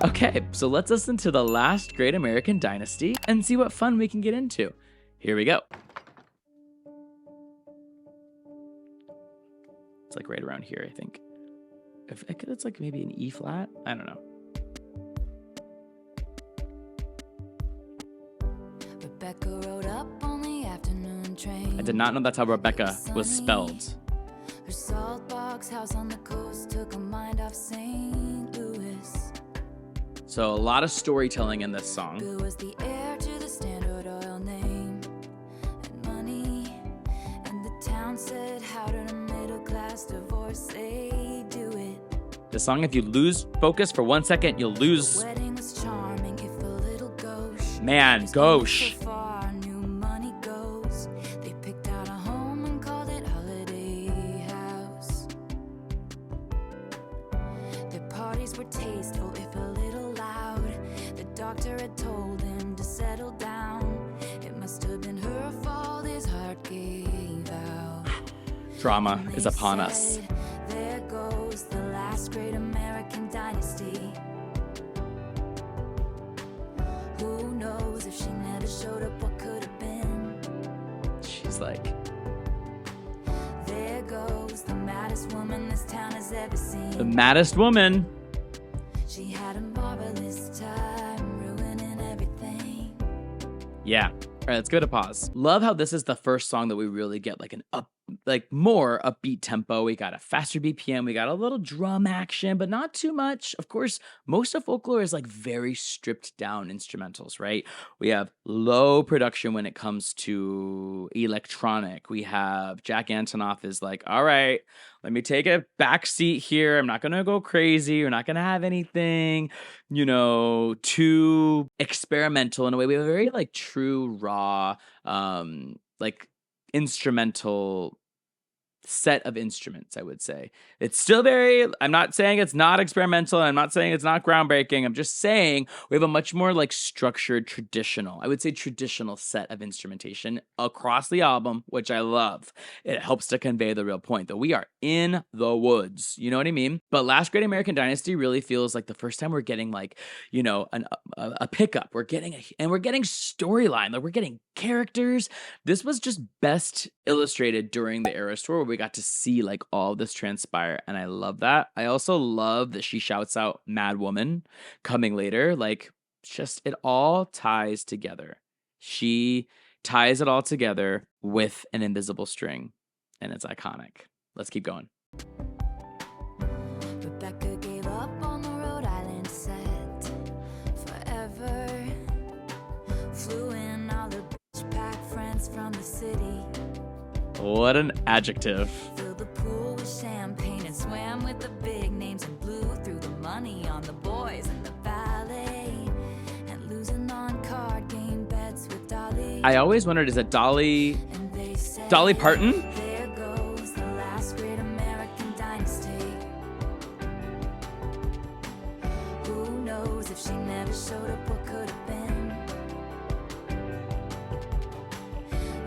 Okay, so let's listen to the last great American dynasty and see what fun we can get into. Here we go. It's like right around here, I think. If it's like maybe an E flat, I don't know. Rebecca rode up on the afternoon train. I did not know that's how Rebecca was spelled. Her salt box house on the coast took her mind off St. Louis. So a lot of storytelling in this song. Bill was the heir to the Standard Oil name and money, and the town said, how did a middle class divorce they do it? This song, if you lose focus for 1 second, you'll lose. The wedding was charming if a little gauche. Man, gauche. So far, new money goes. They picked out a home and called it Holiday House. Their parties were tasteful if a little loud. The doctor had told him to settle down. It must have been her fault his heart gave out. Drama is upon us. There goes the last great American dynasty. Who knows if she never showed up, what could have been? She's like, There goes the maddest woman this town has ever seen. the maddest woman. She had a marvelous time ruining everything. Yeah. All right, let's go to pause. Love how this is the first song that we really get like an more upbeat tempo. We got a faster BPM. We got a little drum action, but not too much. Of course, most of Folklore is like very stripped down instrumentals, right? We have low production when it comes to electronic. We have Jack Antonoff is like, all right, let me take a back seat here. I'm not going to go crazy. We're not going to have anything, too experimental in a way. We have a very like true, raw, like instrumental set of instruments, I would say. It's still I'm not saying it's not experimental, and I'm not saying it's not groundbreaking. I'm just saying we have a much more like structured, traditional set of instrumentation across the album, which I love. It helps to convey the real point that we are in the woods. You know what I mean? But Last Great American Dynasty really feels like the first time we're getting like, a pickup. We're getting storyline. Like we're getting characters. This was just best illustrated during the Eras tour where we got to see like all this transpire, and I love that. I also love that she shouts out "Mad Woman" coming later. Like, just it all ties together. She ties it all together with an invisible string, and it's iconic. Let's keep going. Rebecca gave up on the Rhode Island set forever. Flew in all the bitch pack friends from the city. What an adjective. Filled the pool with champagne and swam with the big names and blew through the money on the boys and the ballet and losing on card game bets with Dolly. I always wondered, is it Dolly Parton? There goes the last great American dynasty. Who knows if she never showed up, what could have been?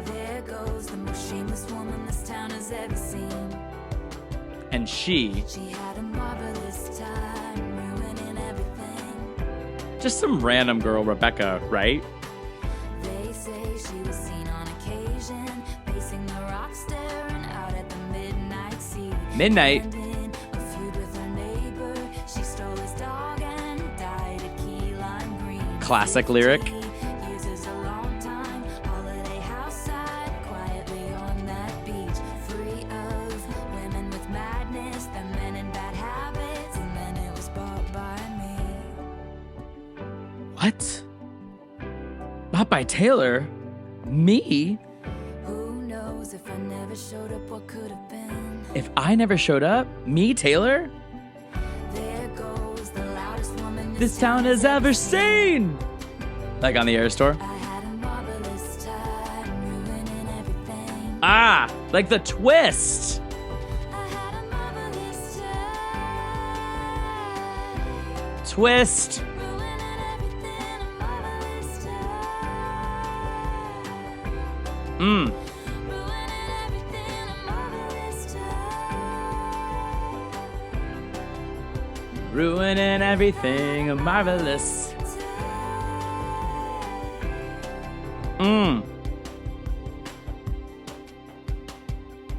There goes the most shameless woman this town has ever seen. And she had a marvelous time ruining everything. just some random girl, Rebecca, right? They say she was seen on occasion pacing the rock, staring out at the midnight sea. Midnight. And in a feud with her neighbor, she stole his dog and dyed a key lime green. Classic lyric. Uses a long time, holiday house side, quietly on that beach, free of women with madness, the men in bad habits, and then it was bought by me. What? Bought by Taylor? Me? Who knows if I never showed up, what could have been? If I never showed up? Me, Taylor? There goes the loudest woman This town has ever seen! Like on the Eras tour? I had a marvelous time ruining everything. Ah, like the twist! I had a marvelous time Twist! ruining everything. A marvelous time Mmm. ruining everything. A marvelous time. ruining everything marvelous.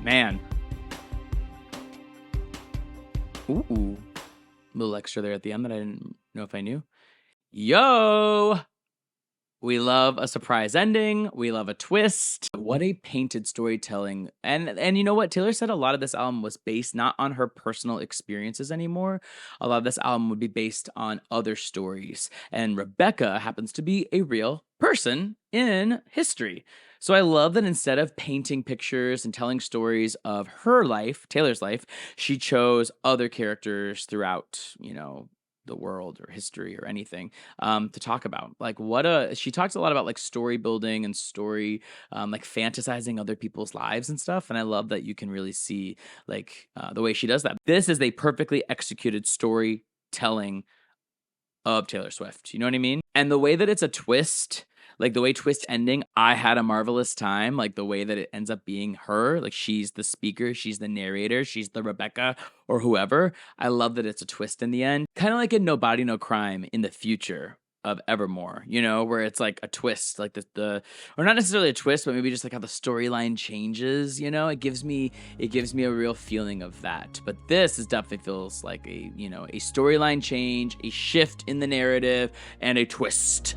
Man. Ooh. Little extra there at the end that I didn't know if I knew. Yo! We love a surprise ending. We love a twist. What a painted storytelling. And you know what? Taylor said a lot of this album was based not on her personal experiences anymore. A lot of this album would be based on other stories. And Rebecca happens to be a real person in history. So I love that instead of painting pictures and telling stories of her life, Taylor's life, she chose other characters throughout, the world or history or anything to talk about. Like she talks a lot about like story building and story, like fantasizing other people's lives and stuff. And I love that you can really see like the way she does that. This is a perfectly executed storytelling of Taylor Swift. You know what I mean? And the way that it's a twist, like the way twist ending, I had a marvelous time. Like the way that it ends up being her, like she's the speaker, she's the narrator, she's the Rebecca or whoever. I love that it's a twist in the end. Kind of like in No Body, No Crime in the future of Evermore, where it's like a twist, like or not necessarily a twist, but maybe just like how the storyline changes, it gives me a real feeling of that. But this definitely feels like a storyline change, a shift in the narrative, and a twist.